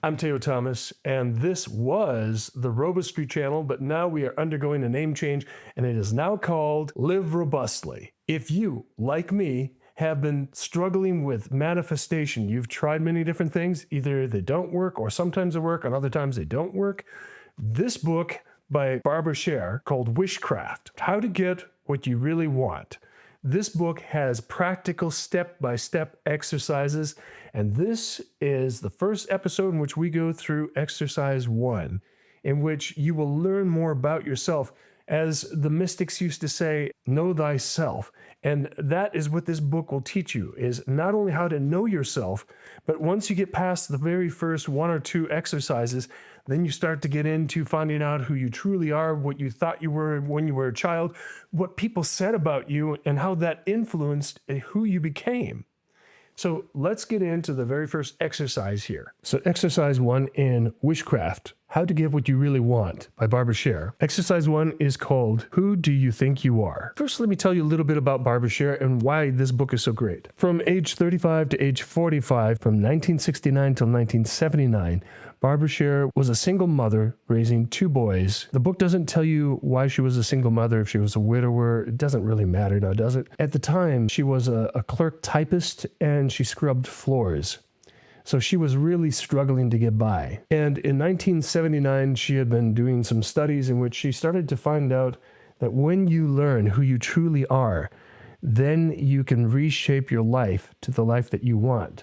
I'm Teo Thomas, and this was the Robustry channel, but now we are undergoing a name change, and it is now called Live Robustly. If you, like me, have been struggling with manifestation, you've tried many different things, either they don't work, or sometimes they work, and other times they don't work, this book by Barbara Sher called Wishcraft, How to Get What You Really Want. This book has practical step-by-step exercises, and this is the first episode in which we go through exercise 1, in which you will learn more about yourself. As the mystics used to say, know thyself. And that is what this book will teach you, is not only how to know yourself, but once you get past the very first 1 or 2 exercises, then you start to get into finding out who you truly are, what you thought you were when you were a child, what people said about you, and how that influenced who you became. So let's get into the very first exercise here. So exercise 1 in Wishcraft, How to Get What You Really Want by Barbara Sher. Exercise 1 is called, Who Do You Think You Are? First, let me tell you a little bit about Barbara Sher and why this book is so great. From age 35 to age 45, from 1969 till 1979, Barbara Sher was a single mother raising 2 boys. The book doesn't tell you why she was a single mother, if she was a widower. It doesn't really matter now, does it? At the time, she was a clerk typist and she scrubbed floors. So she was really struggling to get by. And in 1979, she had been doing some studies in which she started to find out that when you learn who you truly are, then you can reshape your life to the life that you want.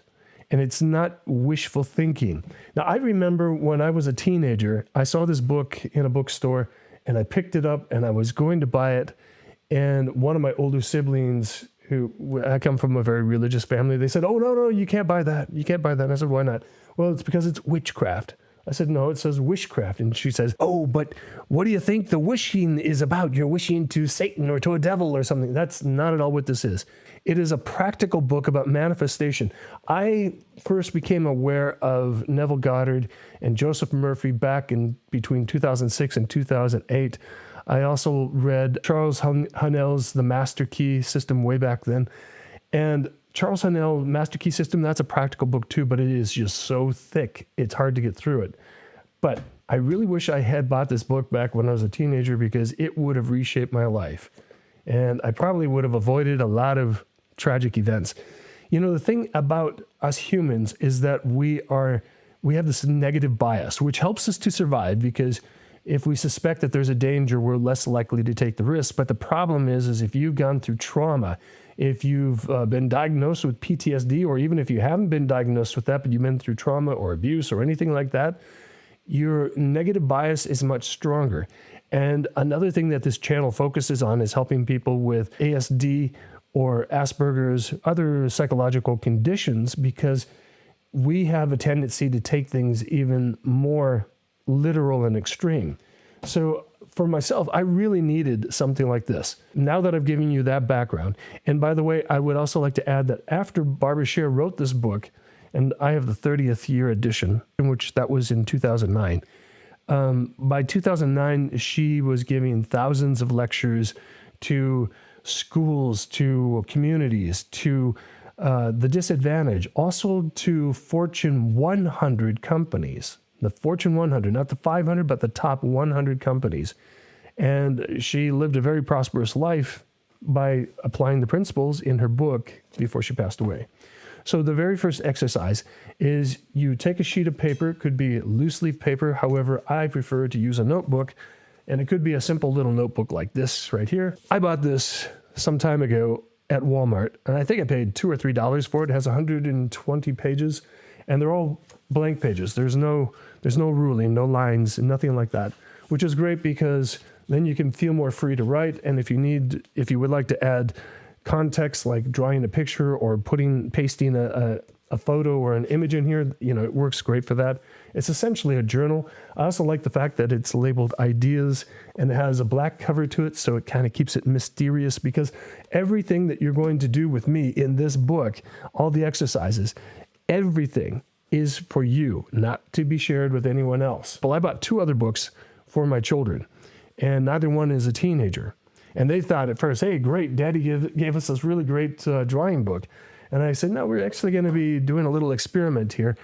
And it's not wishful thinking. Now, I remember when I was a teenager, I saw this book in a bookstore and I picked it up and I was going to buy it. And one of my older siblings, I come from a very religious family, they said, oh, no, you can't buy that. You can't buy that. And I said, why not? Well, it's because it's witchcraft. I said, no, it says wishcraft. And she says, oh, but what do you think the wishing is about? You're wishing to Satan or to a devil or something. That's not at all what this is. It is a practical book about manifestation. I first became aware of Neville Goddard and Joseph Murphy back in between 2006 and 2008. I also read Charles Hunnell's The Master Key System way back then. And Charles Hunnell, Master Key System, that's a practical book too, but it is just so thick, it's hard to get through it. But I really wish I had bought this book back when I was a teenager because it would have reshaped my life. And I probably would have avoided a lot of tragic events. You know, the thing about us humans is that we have this negative bias, which helps us to survive because if we suspect that there's a danger, we're less likely to take the risk. But the problem is if you've gone through trauma, if you've been diagnosed with PTSD, or even if you haven't been diagnosed with that, but you've been through trauma or abuse or anything like that, your negative bias is much stronger. And another thing that this channel focuses on is helping people with ASD or Asperger's, other psychological conditions, because we have a tendency to take things even more literal and extreme. So for myself, I really needed something like this. Now that I've given you that background, and by the way, I would also like to add that after Barbara Sher wrote this book, and I have the 30th year edition, in which that was in 2009. By 2009, she was giving thousands of lectures to schools, to communities, to the disadvantaged, also to Fortune 100 companies. The Fortune 100, not the 500, but the top 100 companies. And she lived a very prosperous life by applying the principles in her book before she passed away. So the very first exercise is you take a sheet of paper, it could be loose leaf paper. However, I prefer to use a notebook, and it could be a simple little notebook like this right here. I bought this some time ago at Walmart, and I think I paid $2 or $3 for it. It has 120 pages, and they're all blank pages. There's no ruling, no lines, nothing like that, which is great because then you can feel more free to write. And if you would like to add context, like drawing a picture or pasting a photo or an image in here, it works great for that. It's essentially a journal. I also like the fact that it's labeled ideas and it has a black cover to it, so it kind of keeps it mysterious, because everything that you're going to do with me in this book, all the exercises, everything is for you, not to be shared with anyone else. Well, I bought 2 other books for my children, and neither one is a teenager. And they thought at first, hey, great, Daddy gave us this really great drawing book. And I said, no, we're actually going to be doing a little experiment here.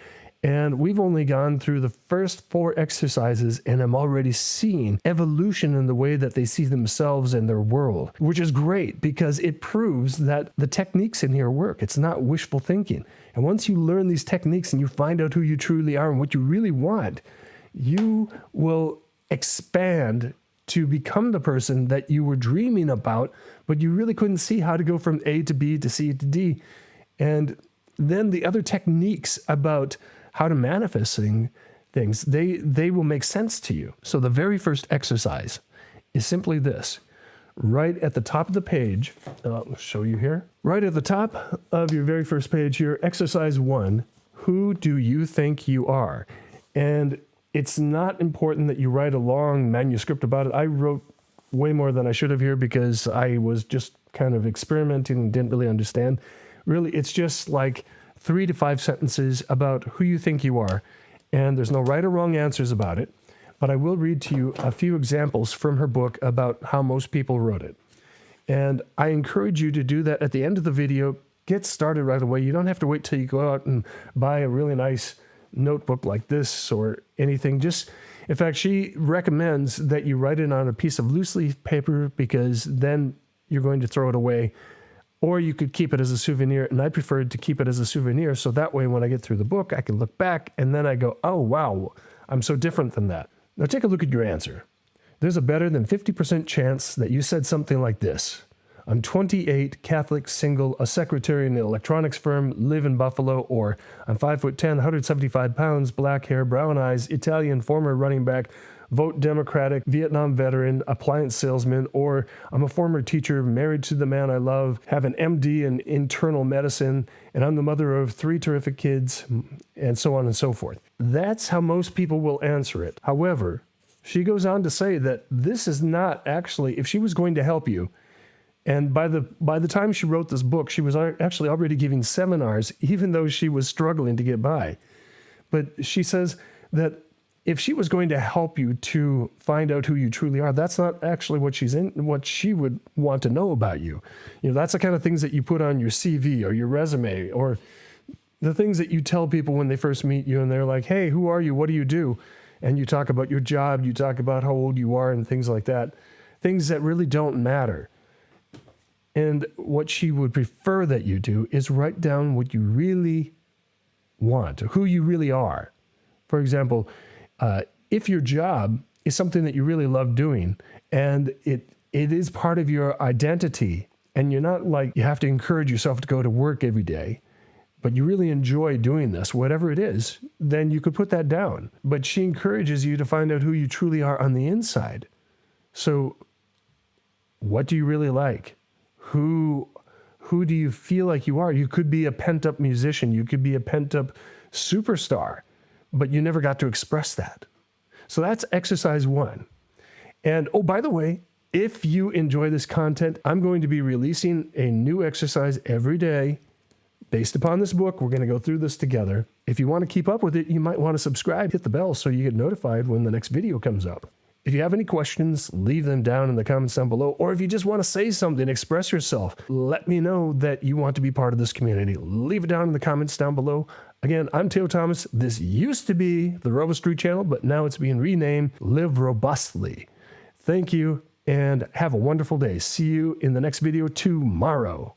And we've only gone through the first 4 exercises, and I'm already seeing evolution in the way that they see themselves and their world, which is great because it proves that the techniques in here work. It's not wishful thinking. And once you learn these techniques and you find out who you truly are and what you really want, you will expand to become the person that you were dreaming about, but you really couldn't see how to go from A to B to C to D. And then the other techniques about how to manifest things, they will make sense to you. So the very first exercise is simply this. Right at the top of the page, I'll show you here. Right at the top of your very first page here, exercise 1, who do you think you are? And it's not important that you write a long manuscript about it. I wrote way more than I should have here because I was just kind of experimenting and didn't really understand. Really, it's just like 3 to 5 sentences about who you think you are. And there's no right or wrong answers about it. But I will read to you a few examples from her book about how most people wrote it. And I encourage you to do that at the end of the video. Get started right away. You don't have to wait till you go out and buy a really nice notebook like this or anything. Just, in fact, she recommends that you write it on a piece of loose leaf paper because then you're going to throw it away. Or you could keep it as a souvenir, and I preferred to keep it as a souvenir so that way when I get through the book, I can look back and then I go, oh, wow, I'm so different than that. Now take a look at your answer. There's a better than 50% chance that you said something like this. I'm 28, Catholic, single, a secretary in an electronics firm, live in Buffalo, or I'm 5'10", 175 pounds, black hair, brown eyes, Italian, former running back, vote Democratic, Vietnam veteran, appliance salesman, or I'm a former teacher, married to the man I love, have an MD in internal medicine, and I'm the mother of 3 terrific kids, and so on and so forth. That's how most people will answer it. However, she goes on to say that this is not actually, if she was going to help you, and by the time she wrote this book, she was actually already giving seminars, even though she was struggling to get by. But she says that if she was going to help you to find out who you truly are, that's not actually what she would want to know about you. You know, that's the kind of things that you put on your CV or your resume, or the things that you tell people when they first meet you and they're like, hey, who are you? What do you do? And you talk about your job, you talk about how old you are and things like that. Things that really don't matter. And what she would prefer that you do is write down what you really want, who you really are. For example, if your job is something that you really love doing and it is part of your identity, and you're not like you have to encourage yourself to go to work every day, but you really enjoy doing this, whatever it is, then you could put that down. But she encourages you to find out who you truly are on the inside. So what do you really like? Who do you feel like you are? You could be a pent-up musician. You could be a pent-up superstar, but you never got to express that. So that's exercise 1. And oh, by the way, if you enjoy this content, I'm going to be releasing a new exercise every day based upon this book. We're going to go through this together. If you want to keep up with it, you might want to subscribe, hit the bell so you get notified when the next video comes up. If you have any questions, leave them down in the comments down below. Or if you just want to say something, express yourself, let me know that you want to be part of this community. Leave it down in the comments down below. Again, I'm Theo Thomas. This used to be the Robustry channel, but now it's being renamed Live Robustly. Thank you, and have a wonderful day. See you in the next video tomorrow.